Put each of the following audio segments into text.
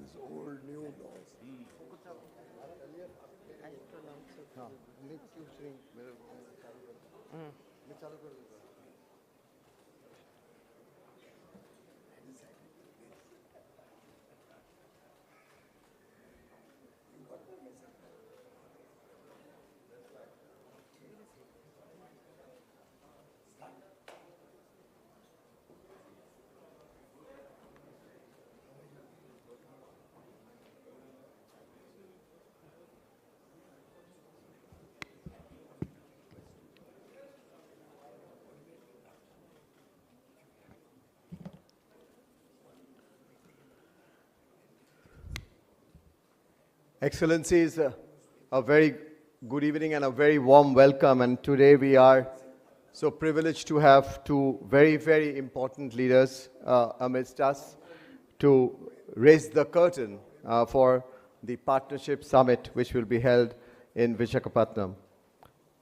This old new laws. Excellencies, a very good evening and a very warm welcome. And today we are so privileged to have two very, very important leaders amidst us to raise the curtain for the Partnership Summit, which will be held in Visakhapatnam.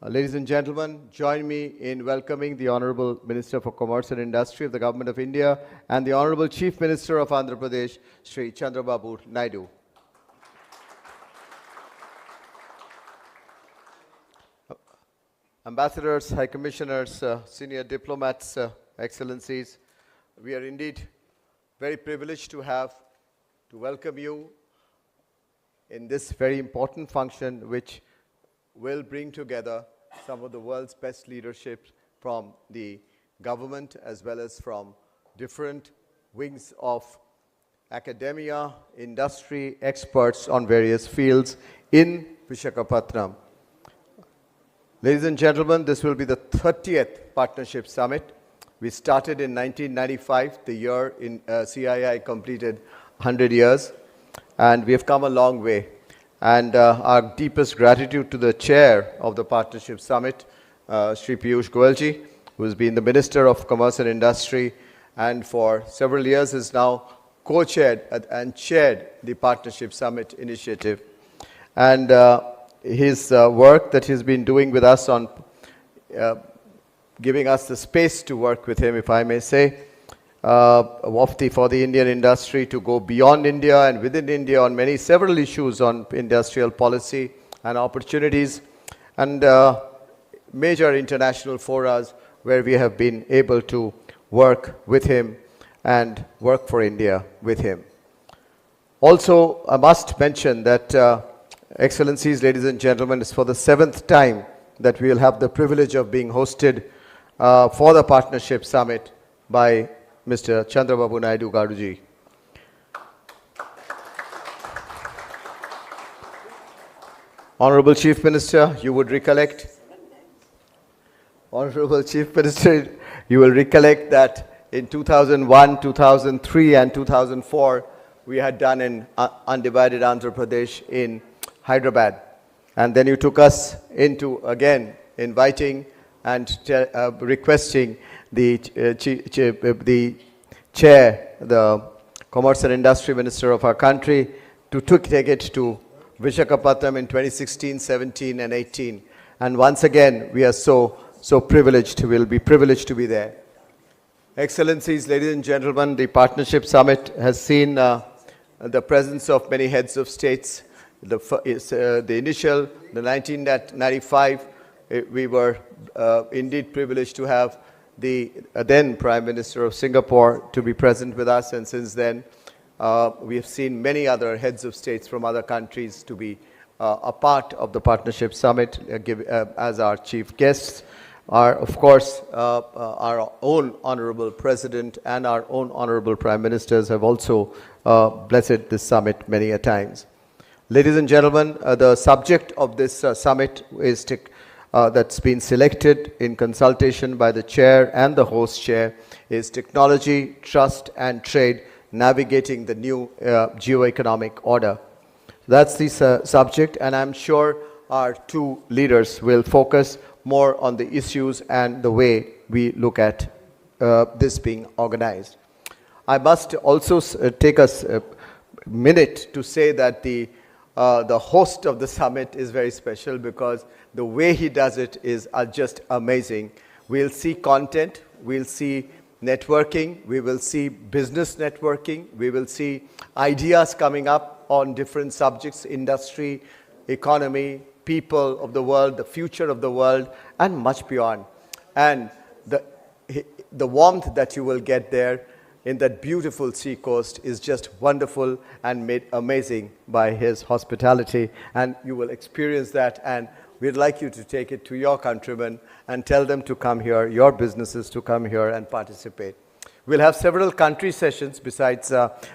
Ladies and gentlemen, join me in welcoming the Honorable Minister for Commerce and Industry of the Government of India and the Honorable Chief Minister of Andhra Pradesh, Shri Chandrababu Naidu. Ambassadors, High Commissioners, senior diplomats, Excellencies, we are indeed very privileged to welcome you in this very important function which will bring together some of the world's best leadership from the government as well as from different wings of academia, industry, experts on various fields in Visakhapatnam. Ladies and gentlemen, this will be the 30th Partnership Summit. We started in 1995, the year in CII completed 100 years, and we have come a long way. And our deepest gratitude to the chair of the Partnership Summit, Shri Piyush Goyalji, who has been the Minister of Commerce and Industry and for several years is now co-chaired and chaired the Partnership Summit initiative. And his work that he's been doing with us on giving us the space to work with him, if I may say, for the Indian industry to go beyond India and within India on several issues on industrial policy and opportunities and major international forums where we have been able to work with him and work for India with him. Also, I must mention that Excellencies, ladies and gentlemen, it's for the 7th time that we will have the privilege of being hosted for the Partnership Summit by Mr. Chandrababu Naidu Garuji. Honorable Chief Minister, you would recollect, Honorable Chief Minister, you will recollect that in 2001, 2003 and 2004, we had done an undivided Andhra Pradesh in Hyderabad. And then you took us into, again, inviting and requesting the chair, the Commerce and Industry Minister of our country, to take it to Visakhapatnam in 2016, 17 and 18. And once again, we are so privileged, we'll be privileged to be there. Excellencies, ladies and gentlemen, the Partnership Summit has seen the presence of many heads of states. The 1995, we were indeed privileged to have the then Prime Minister of Singapore to be present with us, and since then we have seen many other heads of states from other countries to be a part of the Partnership Summit as our chief guests. Of course, our own Honorable President and our own Honorable Prime Ministers have also blessed this summit many a times. Ladies and gentlemen, the subject of this summit is that's been selected in consultation by the chair and the host chair is Technology, Trust and Trade, Navigating the New Geoeconomic Order. That's the subject, and I'm sure our two leaders will focus more on the issues and the way we look at this being organized. I must also take a minute to say that the host of the summit is very special because the way he does it is just amazing. We'll see content, we'll see networking, we will see business networking, we will see ideas coming up on different subjects, industry, economy, people of the world, the future of the world, and much beyond. And the warmth that you will get there in that beautiful sea coast is just wonderful and made amazing by his hospitality. And you will experience that, and we'd like you to take it to your countrymen and tell them to come here, your businesses to come here and participate. We'll have several country sessions besides,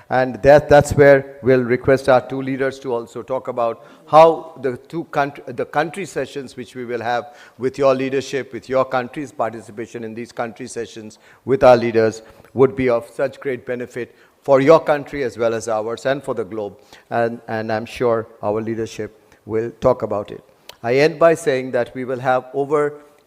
and that's where we'll request our two leaders to also talk about how the country sessions which we will have with your leadership, with your country's participation in these country sessions with our leaders would be of such great benefit for your country as well as ours and for the globe. And I'm sure our leadership will talk about it. I end by saying that we will have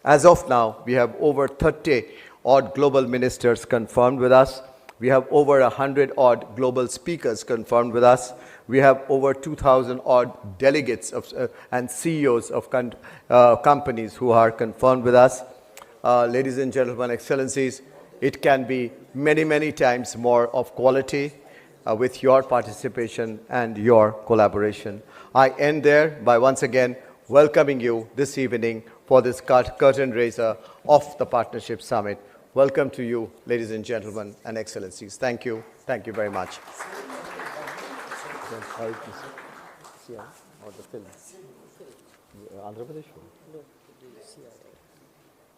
as of now, we have over 30 odd global ministers confirmed with us. We have over 100 odd global speakers confirmed with us. We have over 2,000 odd delegates and CEOs of companies who are confirmed with us. Ladies and gentlemen, excellencies, it can be many, many times more of quality with your participation and your collaboration. I end there by once again welcoming you this evening for this curtain raiser of the Partnership Summit. Welcome to you, ladies and gentlemen and excellencies. Thank you. Thank you very much.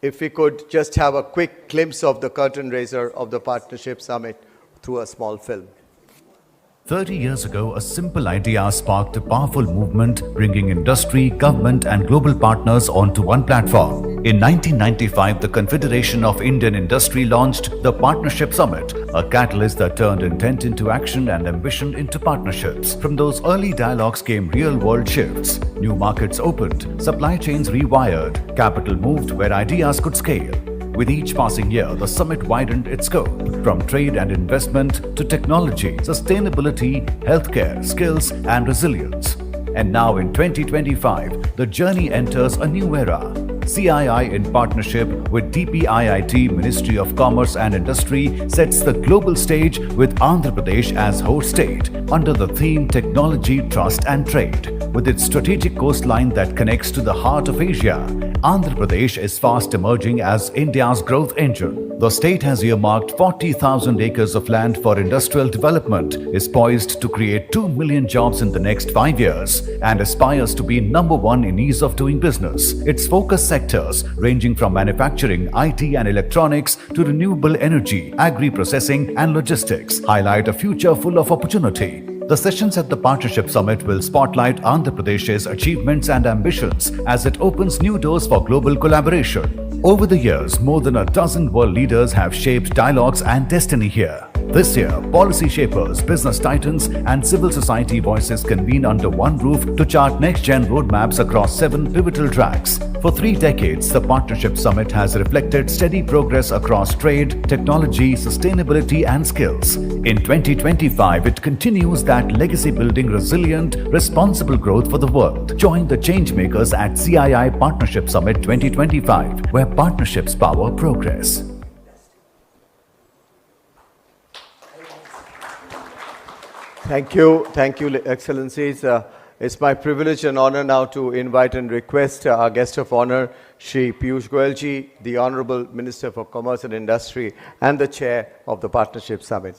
If we could just have a quick glimpse of the curtain raiser of the Partnership Summit through a small film. 30 years ago, a simple idea sparked a powerful movement, bringing industry, government and global partners onto one platform. In 1995, the Confederation of Indian Industry launched the Partnership Summit, a catalyst that turned intent into action and ambition into partnerships. From those early dialogues came real-world shifts. New markets opened, supply chains rewired, capital moved where ideas could scale. With each passing year, the summit widened its scope, from trade and investment to technology, sustainability, healthcare, skills and resilience. And now in 2025, the journey enters a new era. CII, in partnership with DPIIT, Ministry of Commerce and Industry, sets the global stage with Andhra Pradesh as host state under the theme Technology, Trust and Trade. With its strategic coastline that connects to the heart of Asia, Andhra Pradesh is fast emerging as India's growth engine. The state has earmarked 40,000 acres of land for industrial development, is poised to create 2 million jobs in the next 5 years, and aspires to be number one in ease of doing business. Its focus sectors, ranging from manufacturing, IT and electronics to renewable energy, agri-processing and logistics, highlight a future full of opportunity. The sessions at the Partnership Summit will spotlight Andhra Pradesh's achievements and ambitions as it opens new doors for global collaboration. Over the years, more than a dozen world leaders have shaped dialogues and destiny here. This year, policy shapers, business titans and civil society voices convene under one roof to chart next-gen roadmaps across 7 pivotal tracks. For 3 decades, the Partnership Summit has reflected steady progress across trade, technology, sustainability and skills. In 2025, it continues that legacy-building, resilient, responsible growth for the world. Join the changemakers at CII Partnership Summit 2025, where partnerships power progress. Thank you, Excellencies. It's my privilege and honor now to invite and request our guest of honor, Shri Piyush Goyalji, the Honorable Minister for Commerce and Industry and the Chair of the Partnership Summit.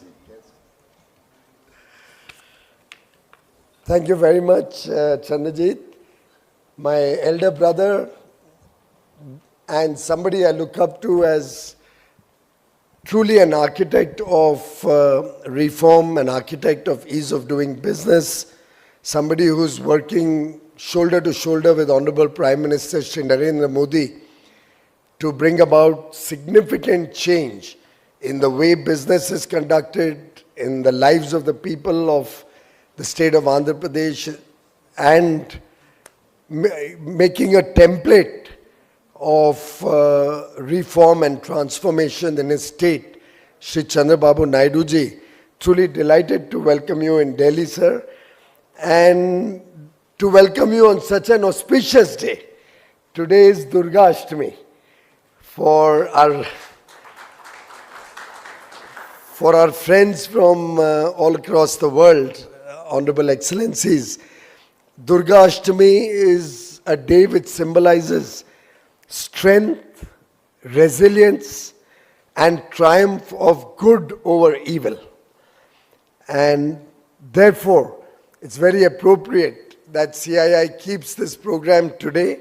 Thank you very much, Chandrajit. My elder brother and somebody I look up to as truly an architect of reform, an architect of ease of doing business, somebody who's working shoulder to shoulder with Honorable Prime Minister Shri Narendra Modi to bring about significant change in the way business is conducted, in the lives of the people of the state of Andhra Pradesh, and making a template of reform and transformation in his state, Shri Chandrababu Naidu ji. Truly delighted to welcome you in Delhi, sir, and to welcome you on such an auspicious day. Today is Durga Ashtami for our for our friends from all across the world, Honorable Excellencies, Durga Ashtami is a day which symbolizes strength, resilience, and triumph of good over evil. And therefore, it's very appropriate that CII keeps this program today,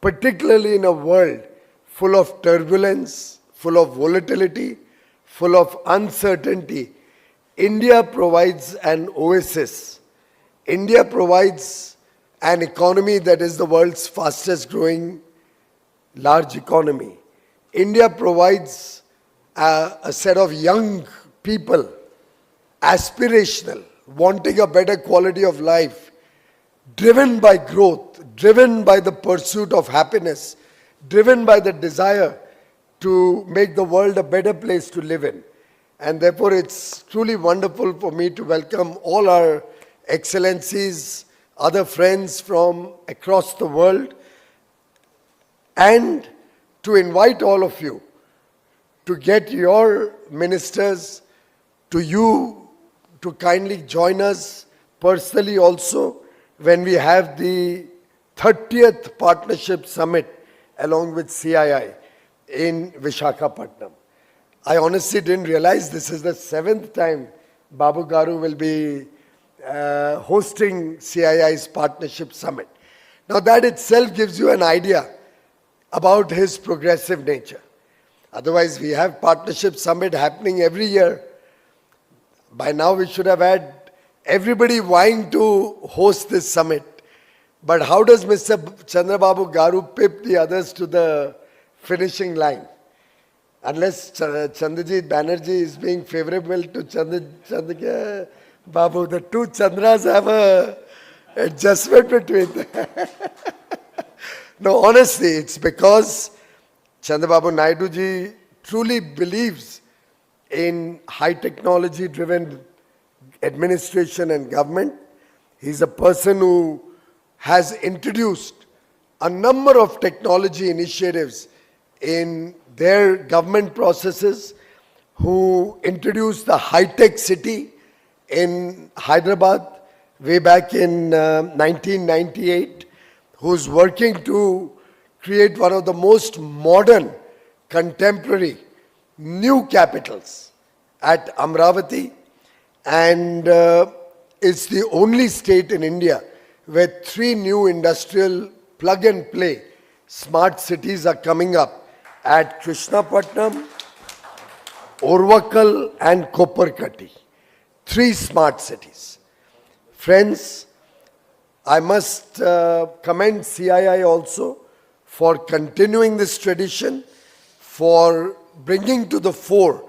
particularly in a world full of turbulence, full of volatility, full of uncertainty. India provides an oasis. India provides an economy that is the world's fastest growing large economy. India provides a set of young people, aspirational, wanting a better quality of life, driven by growth, driven by the pursuit of happiness, driven by the desire to make the world a better place to live in. And therefore, it's truly wonderful for me to welcome all our excellencies, other friends from across the world, and to invite all of you to get your ministers to you to kindly join us personally also when we have the 30th Partnership Summit along with CII in Visakhapatnam. I honestly didn't realize this is the 7th time Babu Garu will be hosting CII's Partnership Summit. Now that itself gives you an idea about his progressive nature. Otherwise, we have Partnership Summit happening every year. By now, we should have had everybody vying to host this summit. But how does Mr. Chandrababu Garu pip the others to the finishing line? Unless Chandrajit Banerjee is being favorable to Chandrababu, the two Chandras have a adjustment between them. No, honestly, it's because Chandrababu Naidu ji truly believes in high technology driven administration and government. He's a person who has introduced a number of technology initiatives in their government processes, who introduced the high-tech city in Hyderabad way back in 1998, who's working to create one of the most modern, contemporary, new capitals at Amravati, and it's the only state in India where 3 new industrial plug-and-play smart cities are coming up at Krishnapatnam, Orvakal and Koparkati. 3 smart cities. Friends, I must commend CII also for continuing this tradition, for bringing to the fore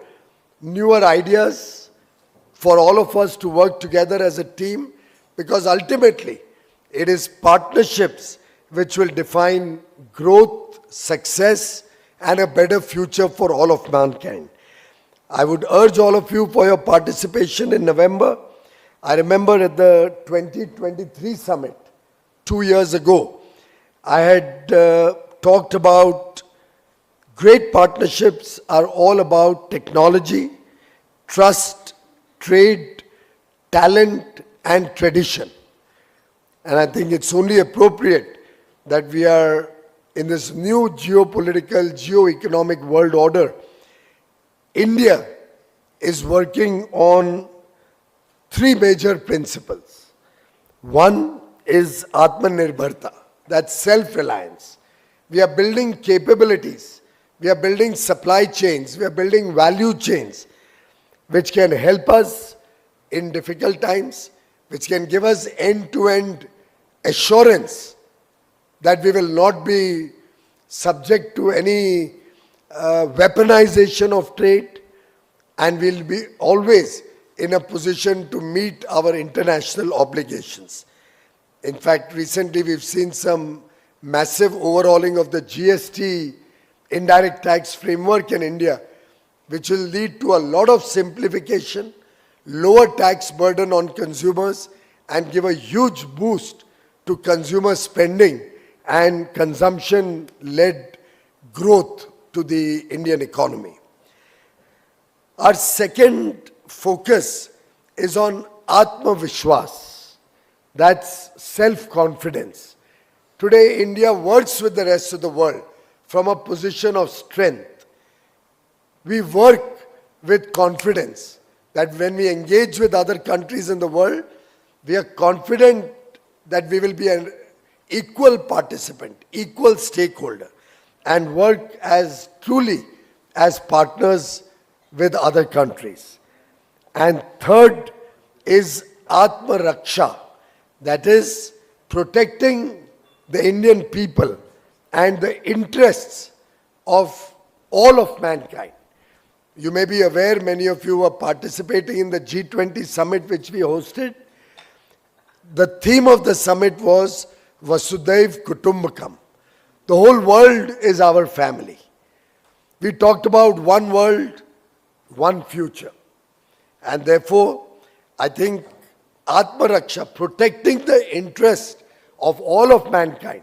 newer ideas, for all of us to work together as a team, because ultimately it is partnerships which will define growth, success, and a better future for all of mankind. I would urge all of you for your participation in November. I remember at the 2023 summit, 2 years ago, I had talked about great partnerships are all about technology, trust, trade, talent, and tradition. And I think it's only appropriate that we are in this new geopolitical, geo-economic world order. India is working on 3 major principles. One is Atmanirbharta, that's self-reliance. We are building capabilities, we are building supply chains, we are building value chains, which can help us in difficult times, which can give us end-to-end assurance that we will not be subject to any weaponization of trade, and we'll be always in a position to meet our international obligations. In fact, recently we've seen some massive overhauling of the GST indirect tax framework in India, which will lead to a lot of simplification, lower tax burden on consumers, and give a huge boost to consumer spending and consumption-led growth to the Indian economy. Our second focus is on Atma Vishwas. That's self-confidence. Today, India works with the rest of the world from a position of strength. We work with confidence that when we engage with other countries in the world, we are confident that we will be an equal participant, equal stakeholder, and work as truly as partners with other countries. And third is Atma Raksha, that is protecting the Indian people and the interests of all of mankind. You may be aware, many of you are participating in the G20 summit which we hosted. The theme of the summit was Vasudhaiv Kutumbakam. The whole world is our family. We talked about one world, one future. And therefore, I think Atma Raksha, protecting the interest of all of mankind,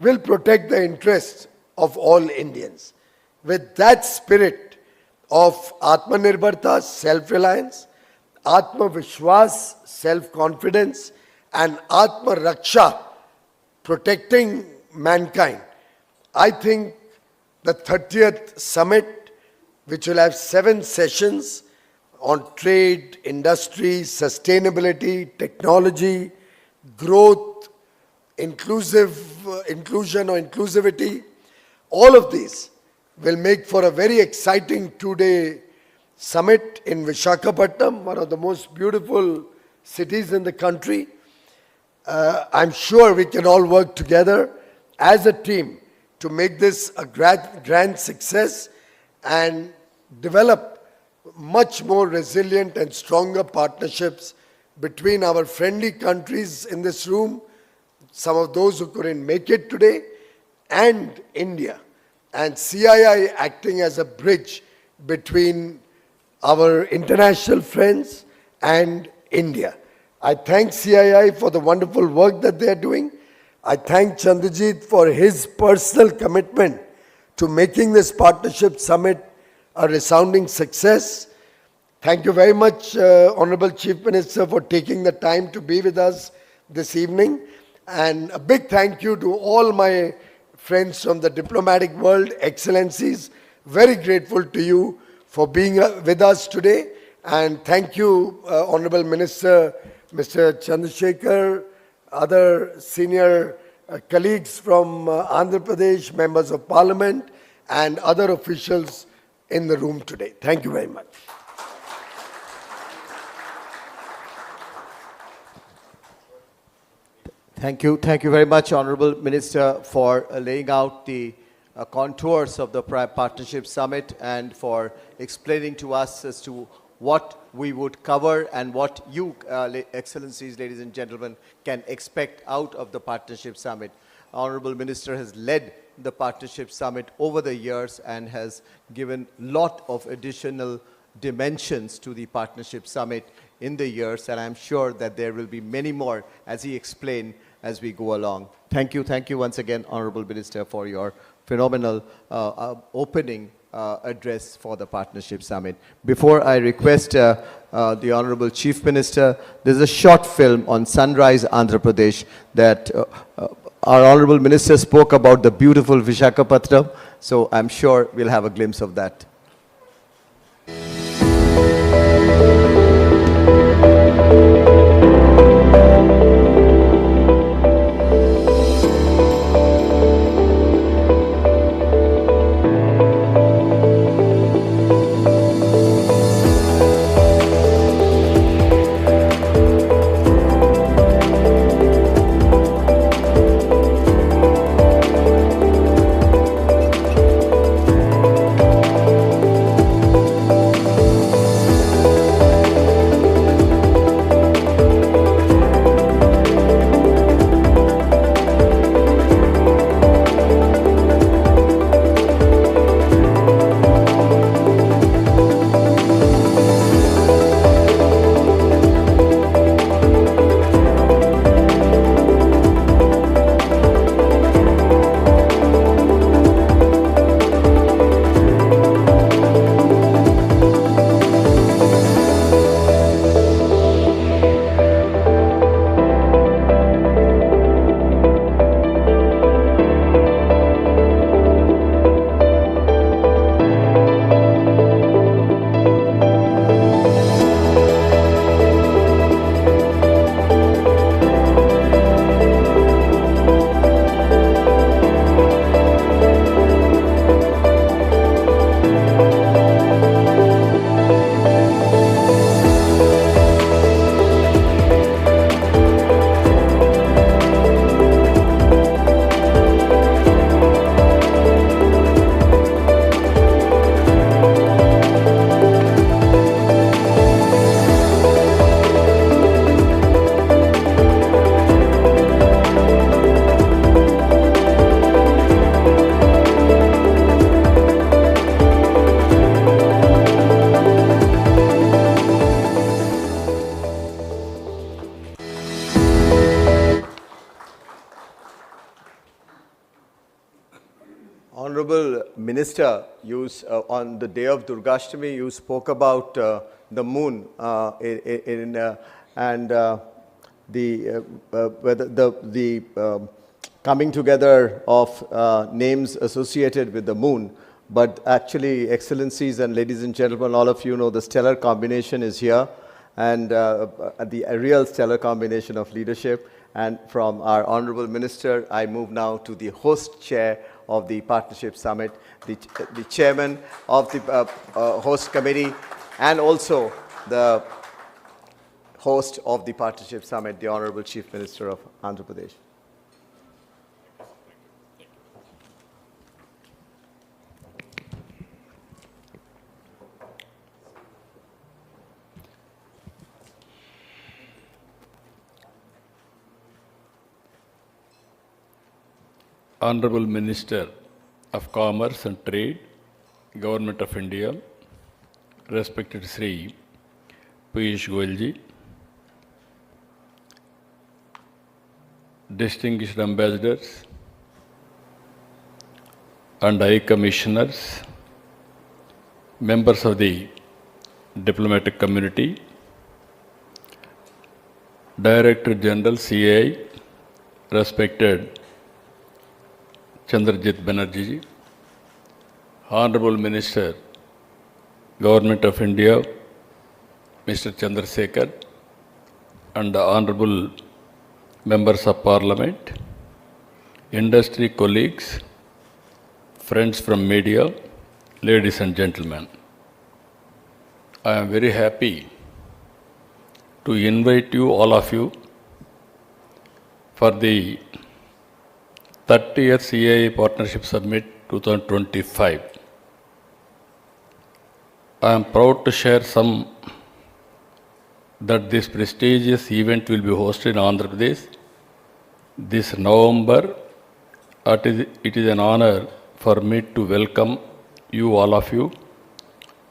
will protect the interests of all Indians. With that spirit of Atmanirbharta, self-reliance, Atma Vishwas, self-confidence, and Atma Raksha, protecting mankind, I think the 30th summit, which will have 7 sessions on trade, industry, sustainability, technology, growth, inclusion or inclusivity, all of these will make for a very exciting 2-day summit in Visakhapatnam, one of the most beautiful cities in the country. I'm sure we can all work together as a team to make this a grand success and develop much more resilient and stronger partnerships between our friendly countries in this room, some of those who couldn't make it today, and India, and CII acting as a bridge between our international friends and India. I thank CII for the wonderful work that they are doing. I thank Chandrajit for his personal commitment to making this partnership summit a resounding success. Thank you very much, Honorable Chief Minister, for taking the time to be with us this evening. And a big thank you to all my friends from the diplomatic world, excellencies. Very grateful to you for being with us today. And thank you, Honorable Minister, Mr. Chandrasekhar, other senior colleagues from Andhra Pradesh, members of parliament, and other officials in the room today. Thank you very much. Thank you. Thank you very much, Honorable Minister, for laying out the contours of the Partnership Summit and for explaining to us as to what we would cover and what you, Excellencies, ladies and gentlemen, can expect out of the Partnership Summit. Honorable Minister has led the Partnership Summit over the years and has given a lot of additional dimensions to the Partnership Summit in the years, and I'm sure that there will be many more, as he explained, as we go along. Thank you once again, Honorable Minister, for your phenomenal opening address for the Partnership Summit. Before I request the Honorable Chief Minister, there's a short film on Sunrise, Andhra Pradesh that our Honorable Minister spoke about the beautiful Visakhapatnam, so I'm sure we'll have a glimpse of that. Honorable Minister, on the day of Durgashtami, you spoke about the moon and the coming together of names associated with the moon. But actually, Excellencies and ladies and gentlemen, all of you know the stellar combination is here, and the real stellar combination of leadership. And from our Honorable Minister, I move now to the host chair of the Partnership Summit, the chairman of the host committee, and also the host of the Partnership Summit, the Honorable Chief Minister of Andhra Pradesh. Honorable Minister of Commerce and Trade, Government of India, respected Sri Piyush Goyalji, distinguished ambassadors and high commissioners, members of the diplomatic community, Director General CII, respected Chandrababu Banerjee, Honorable Minister, Government of India, Mr. Chandrasekhar, and the Honorable Members of Parliament, industry colleagues, friends from media, ladies and gentlemen. I am very happy to invite you, all of you, for the 30th CII Partnership Summit 2025. I am proud to share that this prestigious event will be hosted in Andhra Pradesh this November. It is an honor for me to welcome you, all of you,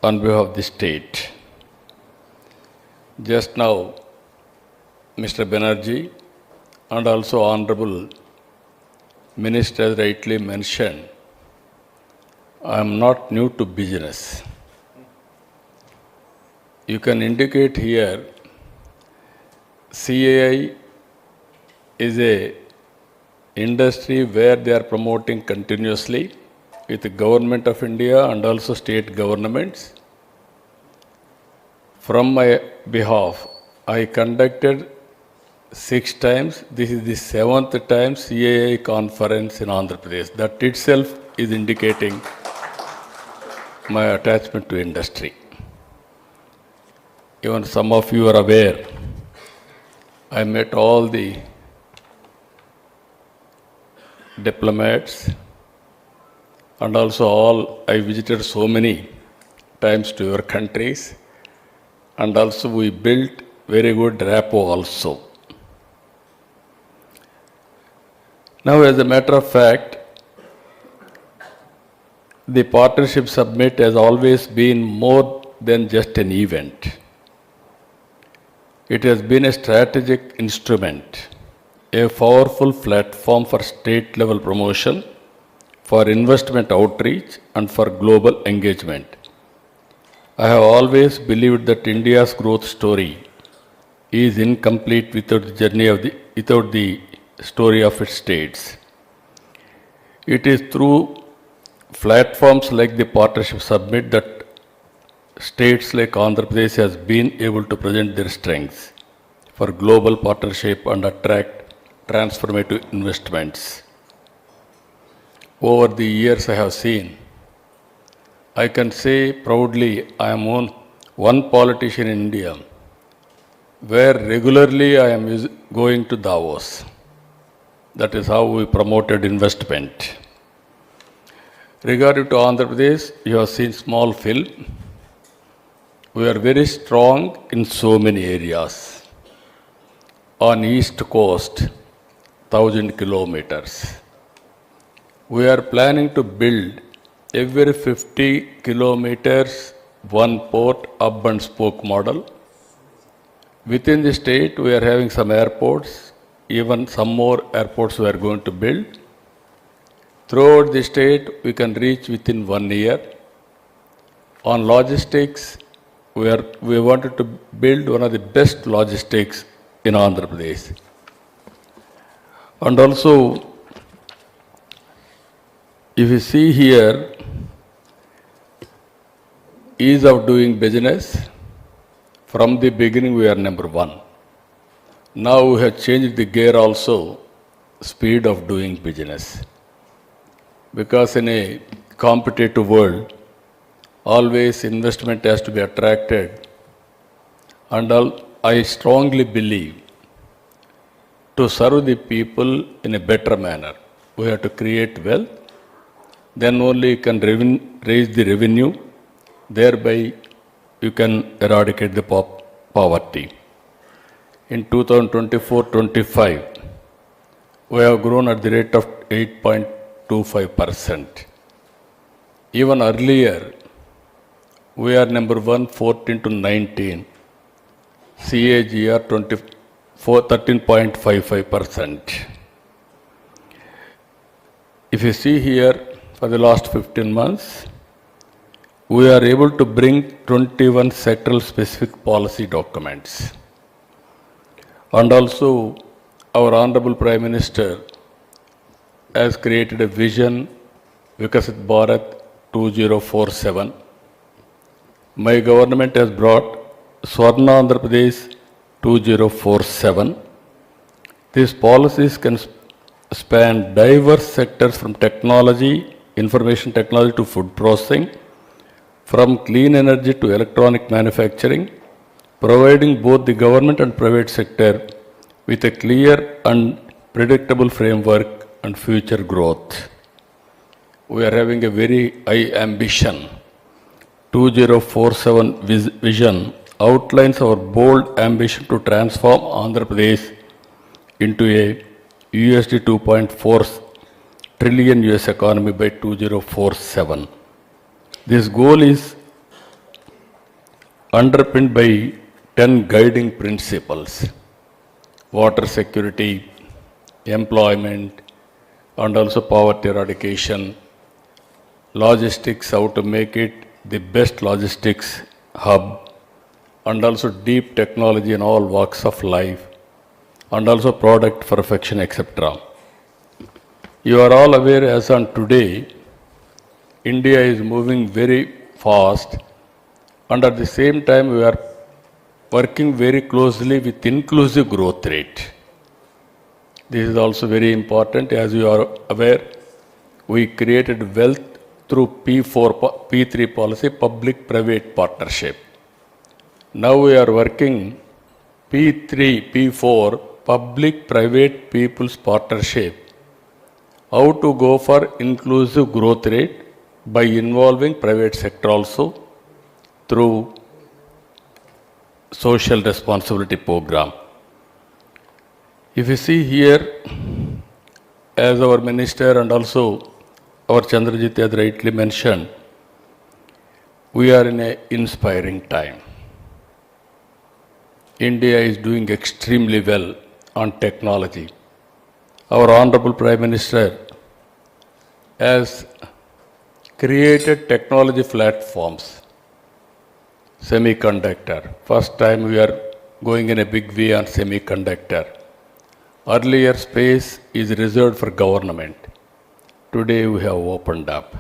on behalf of the state. Just now, Mr. Banerjee and also Honorable Minister rightly mentioned, I am not new to business. You can indicate here, CII is a industry where they are promoting continuously with the Government of India and also state governments. From my behalf, I conducted 6 times. This is the 7th time CII conference in Andhra Pradesh. That itself is indicating my attachment to industry. Even some of you are aware, I met all the diplomats and also I visited so many times to your countries, and also we built very good rapport also. Now, as a matter of fact, the Partnership Summit has always been more than just an event. It has been a strategic instrument, a powerful platform for state-level promotion, for investment outreach, and for global engagement. I have always believed that India's growth story is incomplete without the story of its states. It is through platforms like the Partnership Summit that states like Andhra Pradesh has been able to present their strengths for global partnership and attract transformative investments. Over the years I have seen, I can say proudly I am one politician in India where regularly I am going to Davos. That is how we promoted investment. Regarding to Andhra Pradesh, you have seen small film. We are very strong in so many areas. On East Coast, 1,000 kilometers. We are planning to build every 50 kilometers one port hub and spoke model. Within the state, we are having some airports, even some more airports we are going to build. Throughout the state, we can reach within 1 year. On logistics, we wanted to build one of the best logistics in Andhra Pradesh. And also, if you see here, ease of doing business, from the beginning we are number one. Now we have changed the gear also, speed of doing business. Because in a competitive world, always investment has to be attracted. And I strongly believe to serve the people in a better manner, we have to create wealth, then only you can raise the revenue, thereby you can eradicate the poverty. In 2024-25, we have grown at the rate of 8.25%. Even earlier, we are number one, 14 to 19, CAGR 13.55%. If you see here, for the last 15 months, we are able to bring 21 sectoral specific policy documents. And also, our Honorable Prime Minister has created a vision, Vikasit Bharat 2047. My government has brought Swarna Andhra Pradesh 2047. These policies can span diverse sectors from technology, information technology to food processing, from clean energy to electronic manufacturing, providing both the government and private sector with a clear and predictable framework and future growth. We are having a very high ambition. 2047 vision outlines our bold ambition to transform Andhra Pradesh into a USD 2.4 trillion US economy by 2047. This goal is underpinned by 10 guiding principles: water security, employment, and also poverty eradication, logistics, how to make it the best logistics hub, and also deep technology in all walks of life, and also product perfection, etc. You are all aware, as on today, India is moving very fast, and at the same time we are working very closely with inclusive growth rate. This is also very important. As you are aware, we created wealth through P3 policy, public-private partnership. Now we are working P3, P4, public-private people's partnership, how to go for inclusive growth rate by involving private sector also through social responsibility program. If you see here, as our minister and also our Chandrajit has rightly mentioned, we are in an inspiring time. India is doing extremely well on technology. Our Honorable Prime Minister has created technology platforms, semiconductor. First time we are going in a big way on semiconductor. Earlier space is reserved for government. Today we have opened up.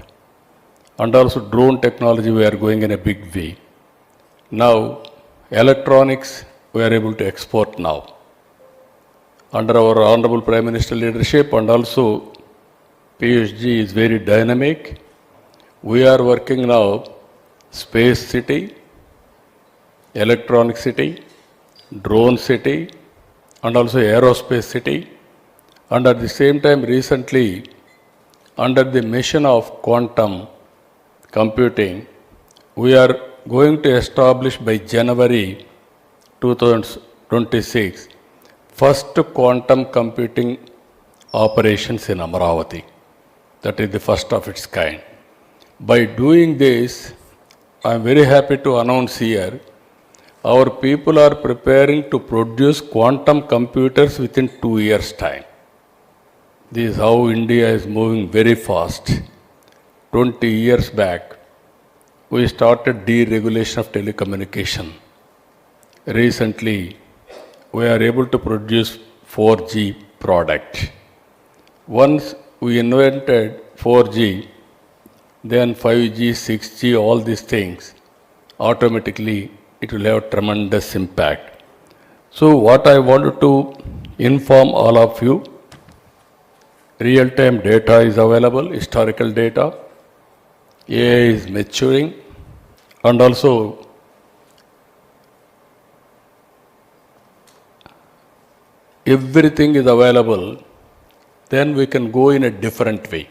And also drone technology we are going in a big way. Now electronics we are able to export now. Under our Honorable Prime Minister leadership and also PSG is very dynamic. We are working now space city, electronic city, drone city, and also aerospace city. And at the same time, recently, under the mission of quantum computing, we are going to establish by January 2026 first quantum computing operations in Amaravati. That is the first of its kind. By doing this, I am very happy to announce here, our people are preparing to produce quantum computers within 2 years' time. This is how India is moving very fast. 20 years back, we started deregulation of telecommunication. Recently, we are able to produce 4G product. Once we invented 4G, then 5G, 6G, all these things, automatically it will have tremendous impact. So what I wanted to inform all of you, real-time data is available, historical data, AI is maturing, and also everything is available, then we can go in a different way.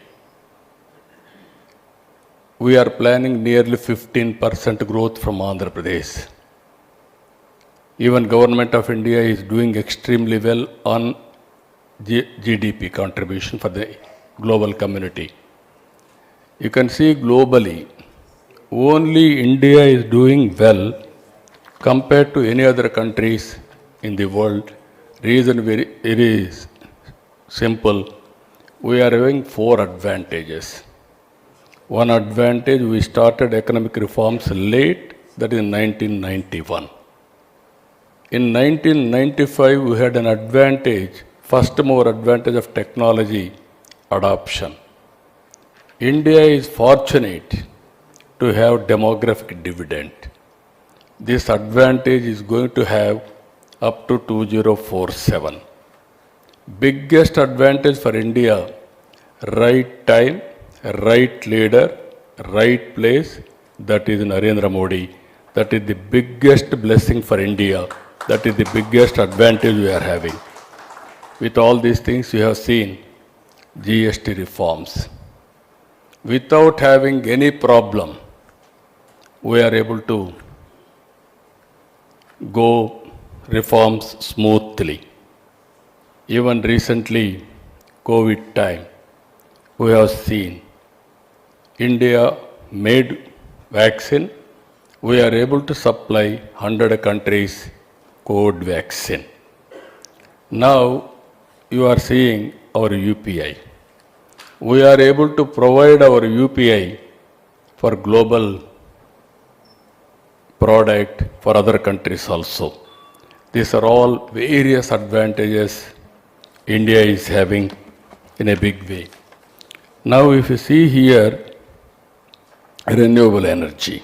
We are planning nearly 15% growth from Andhra Pradesh. Even Government of India is doing extremely well on GDP contribution for the global community. You can see globally, only India is doing well compared to any other countries in the world. Reason very, it is simple. We are having 4 advantages. One advantage, we started economic reforms late, that is in 1991. In 1995, we had an advantage, first mover advantage of technology adoption. India is fortunate to have demographic dividend. This advantage is going to have up to 2047. Biggest advantage for India, right time, right leader, right place, that is Narendra Modi. That is the biggest blessing for India. That is the biggest advantage we are having. With all these things, you have seen GST reforms. Without having any problem, we are able to go reforms smoothly. Even recently, COVID time, we have seen India made vaccine. We are able to supply 100 countries COVID vaccine. Now you are seeing our UPI. We are able to provide our UPI for global product for other countries also. These are all various advantages India is having in a big way. Now if you see here, renewable energy.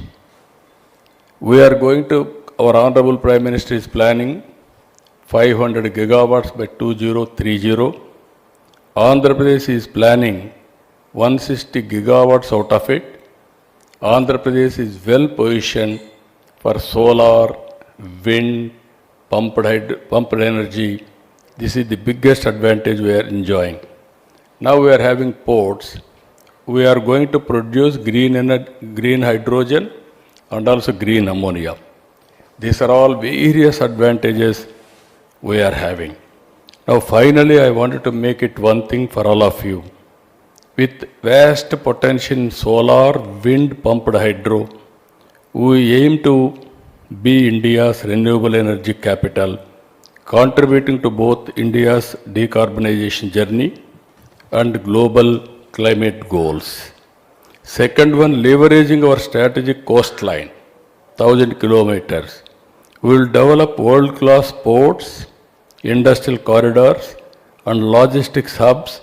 We are going to, our Honorable Prime Minister is planning 500 gigawatts by 2030. Andhra Pradesh is planning 160 gigawatts out of it. Andhra Pradesh is well positioned for solar, wind, pumped energy. This is the biggest advantage we are enjoying. Now we are having ports. We are going to produce green hydrogen and also green ammonia. These are all various advantages we are having. Now finally I wanted to make it one thing for all of you. With vast potential in solar, wind, pumped hydro, we aim to be India's renewable energy capital, contributing to both India's decarbonization journey and global climate goals. Second one, leveraging our strategic coastline, 1,000 kilometers. We will develop world-class ports, industrial corridors, and logistics hubs,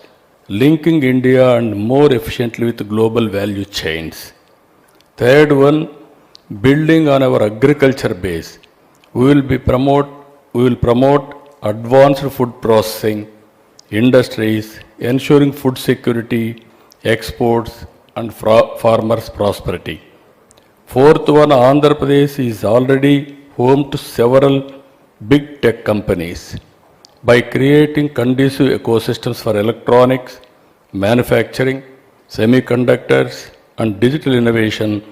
linking India and more efficiently with global value chains. Third one, building on our agriculture base, we will promote advanced food processing, industries, ensuring food security, exports, and farmers' prosperity. Fourth one, Andhra Pradesh is already home to several big tech companies. By creating conducive ecosystems for electronics, manufacturing, semiconductors, and digital innovation,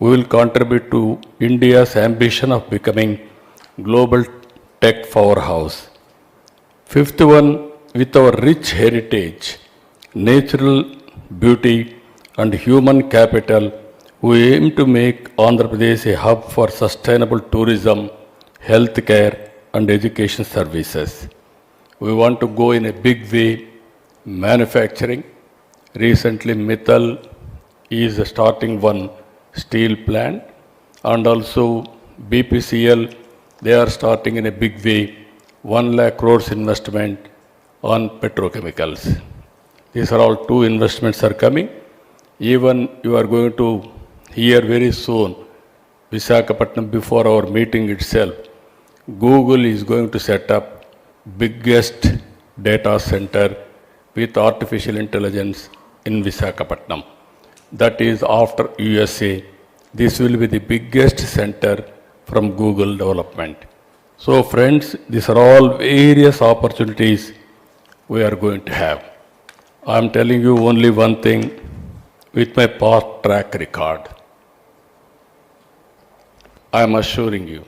we will contribute to India's ambition of becoming global tech powerhouse. Fifth one, with our rich heritage, natural beauty, and human capital, we aim to make Andhra Pradesh a hub for sustainable tourism, healthcare, and education services. We want to go in a big way manufacturing. Recently, Mittal is starting one steel plant, and also BPCL, they are starting in a big way, 1 lakh crores investment on petrochemicals. These are all two investments are coming. Even you are going to hear very soon, Visakhapatnam, before our meeting itself, Google is going to set up biggest data center with artificial intelligence in Visakhapatnam. That is after USA. This will be the biggest center from Google development. So friends, these are all various opportunities we are going to have. I am telling you only one thing with my past track record. I am assuring you,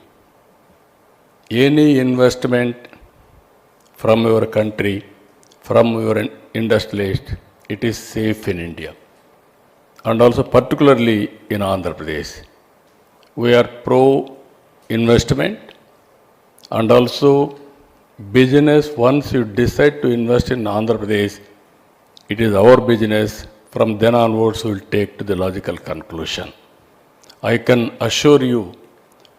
any investment from your country, from your industrialist, it is safe in India. And also particularly in Andhra Pradesh. We are pro investment, and also business, once you decide to invest in Andhra Pradesh, it is our business. From then onwards, we will take to the logical conclusion. I can assure you,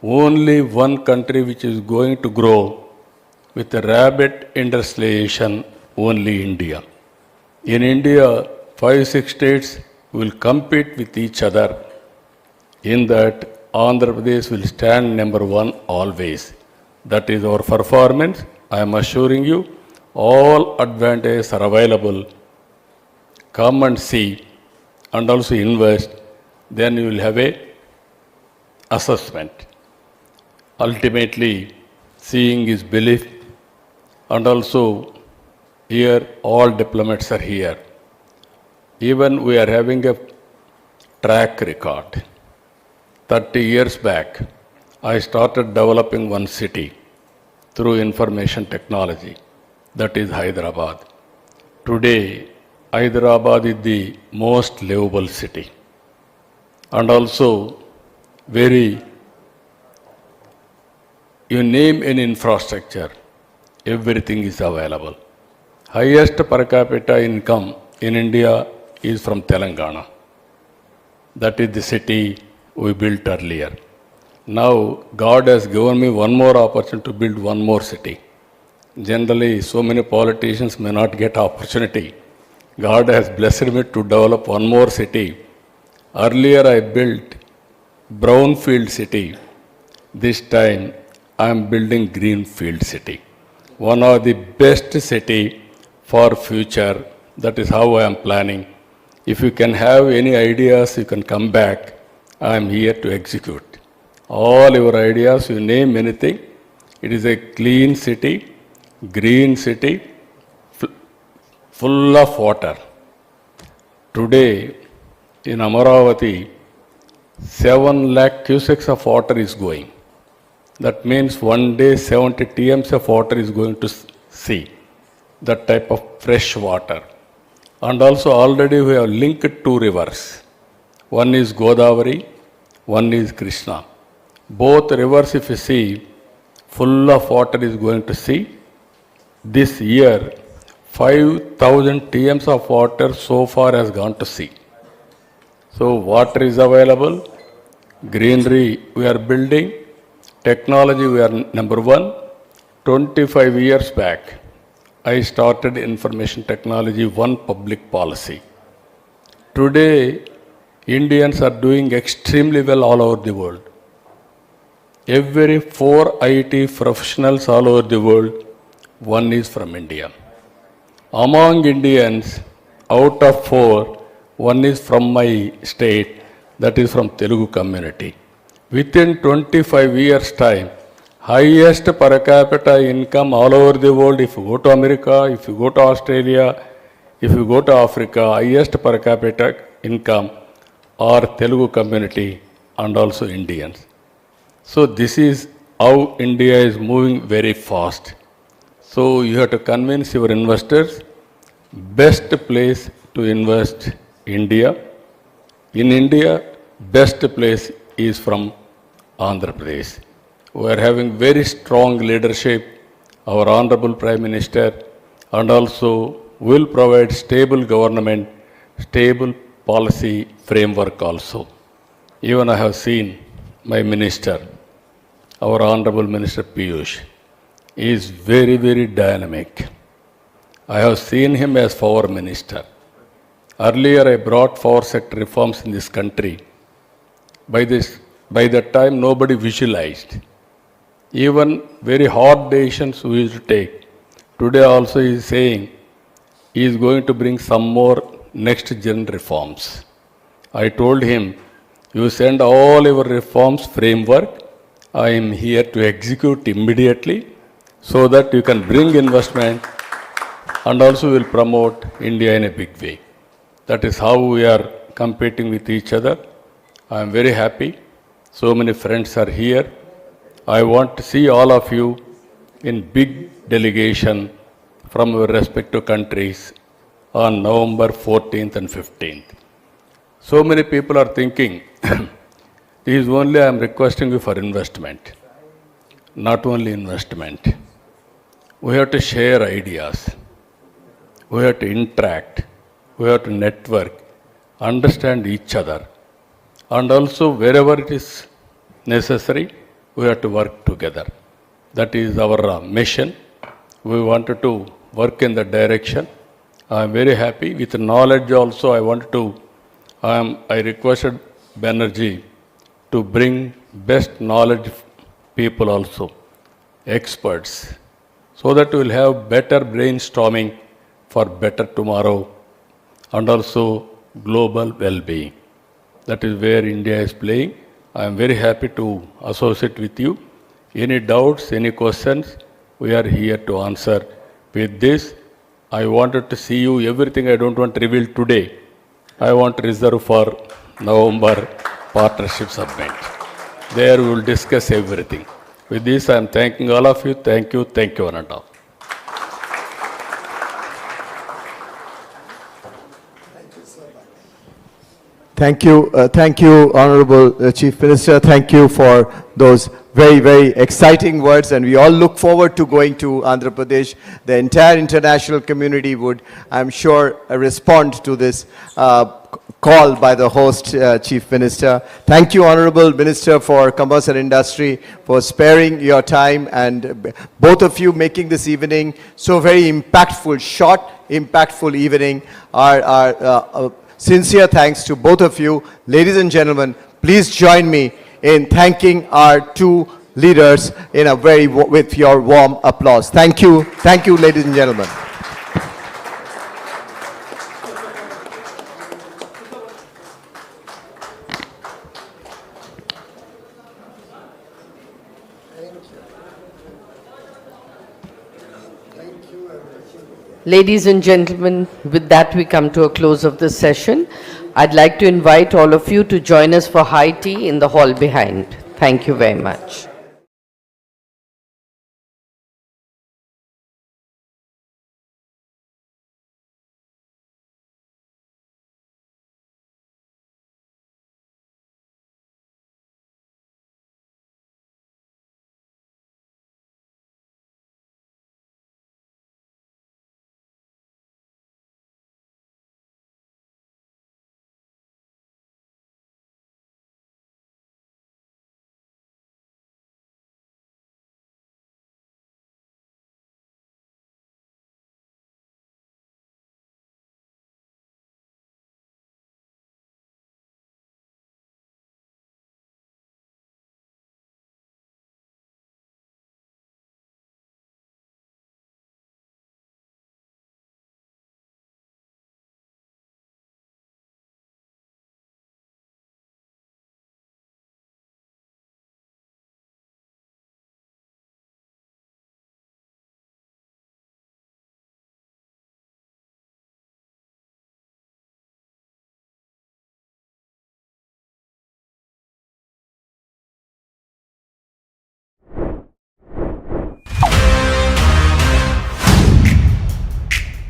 only one country which is going to grow with a rapid industrialization, only India. In India, 5-6 states will compete with each other. In that, Andhra Pradesh will stand number one always. That is our performance. I am assuring you, all advantages are available. Come and see and also invest. Then you will have a assessment. Ultimately, seeing is belief. And also, here all diplomats are here. Even we are having a track record. 30 years back, I started developing one city through information technology. That is Hyderabad. Today, Hyderabad is the most livable city. And also, you name any infrastructure, everything is available. Highest per capita income in India is from Telangana. That is the city we built earlier. Now, God has given me one more opportunity to build one more city. Generally, so many politicians may not get opportunity. God has blessed me to develop one more city. Earlier, I built brownfield city. This time, I am building greenfield city. One of the best city for future. That is how I am planning. If you can have any ideas, you can come back. I am here to execute. All your ideas, you name anything. It is a clean city, green city, full of water. Today, in Amaravati, 7 lakh cusecs of water is going. That means one day 70 TMs of water is going to sea. That type of fresh water. And also already we have linked two rivers. One is Godavari, one is Krishna. Both rivers, if you see, full of water is going to sea. This year, 5,000 TMs of water so far has gone to sea. So water is available, greenery we are building, technology we are number one. 25 years back, I started information technology, one public policy. Today, Indians are doing extremely well all over the world. Every 4 IT professionals all over the world, one is from India. Among Indians, out of 4, one is from my state, that is from Telugu community. Within 25 years' time, highest per capita income all over the world, if you go to America, if you go to Australia, if you go to Africa, highest per capita income are Telugu community and also Indians. So this is how India is moving very fast. So you have to convince your investors, best place to invest India. In India, best place is from Andhra Pradesh. We are having very strong leadership, our Honorable Prime Minister and also will provide stable government, stable policy framework also. Even I have seen my minister, our Honorable Minister Piyush, is very, very dynamic. I have seen him as power minister. Earlier, I brought power sector reforms in this country. By that time, nobody visualized. Even very hard decisions we used to take. Today also he is saying he is going to bring some more next gen reforms. I told him, you send all your reforms framework. I am here to execute immediately so that you can bring investment and also will promote India in a big way. That is how we are competing with each other. I am very happy. So many friends are here. I want to see all of you in big delegation from our respective countries on November 14th and 15th. So many people are thinking, this is only I am requesting you for investment. Not only investment. We have to share ideas. We have to interact. We have to network, understand each other. And also wherever it is necessary, we have to work together. That is our mission. We wanted to work in that direction. I am very happy. With knowledge also, I requested Banerjee to bring best knowledge people also, experts, so that we will have better brainstorming for better tomorrow and also global well-being. That is where India is playing. I am very happy to associate with you. Any doubts, any questions, we are here to answer. With this, I wanted to see you everything I don't want to reveal today. I want to reserve for November Partnership Summit. There we will discuss everything. With this, I am thanking all of you. Thank you, one and all. Thank you, Honorable Chief Minister. Thank you for those very, very exciting words, and we all look forward to going to Andhra Pradesh. The entire international community would, I'm sure, respond to this call by the host, Chief Minister. Thank you, Honorable Minister for Commerce and Industry, for sparing your time, and both of you making this evening so very impactful, short, impactful evening. Our sincere thanks to both of you. Ladies and gentlemen, please join me in thanking our two leaders with your warm applause. Thank you, ladies and gentlemen. Ladies and gentlemen, with that we come to a close of this session. I'd like to invite all of you to join us for high tea in the hall behind. Thank you very much.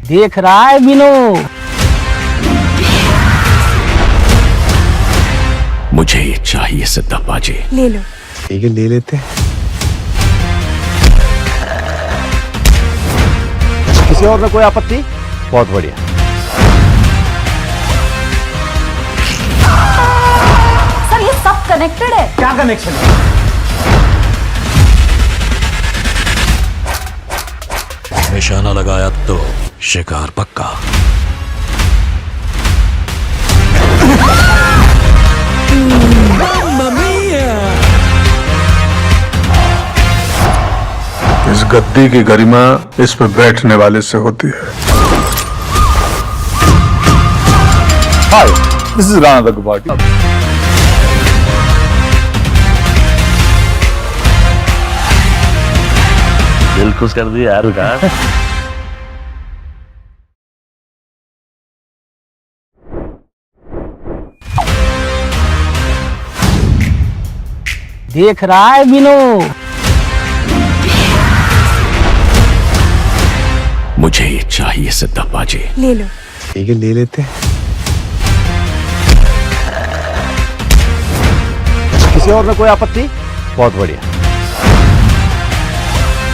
देख रहा है बिनो, मुझे ये चाहिए सिद्धा बाजी। ले लो। ठीक है, ले लेते हैं। किसी और में कोई आपत्ति? बहुत बढ़िया। सर ये सब कनेक्टेड है। क्या कनेक्शन है? निशाना लगाया तो शिकार पक्का। इस गद्दी की गरिमा इस पर बैठने वाले से होती है। हाय, दिस इज राणा दग्गुबाटी। दिल खुश कर दिया यार विकास। देख रहा है बिनो? मुझे ये चाहिए सिद्धप्पा जी। ले लो। ठीक है, ले लेते हैं। किसी और में कोई आपत्ति? बहुत बढ़िया।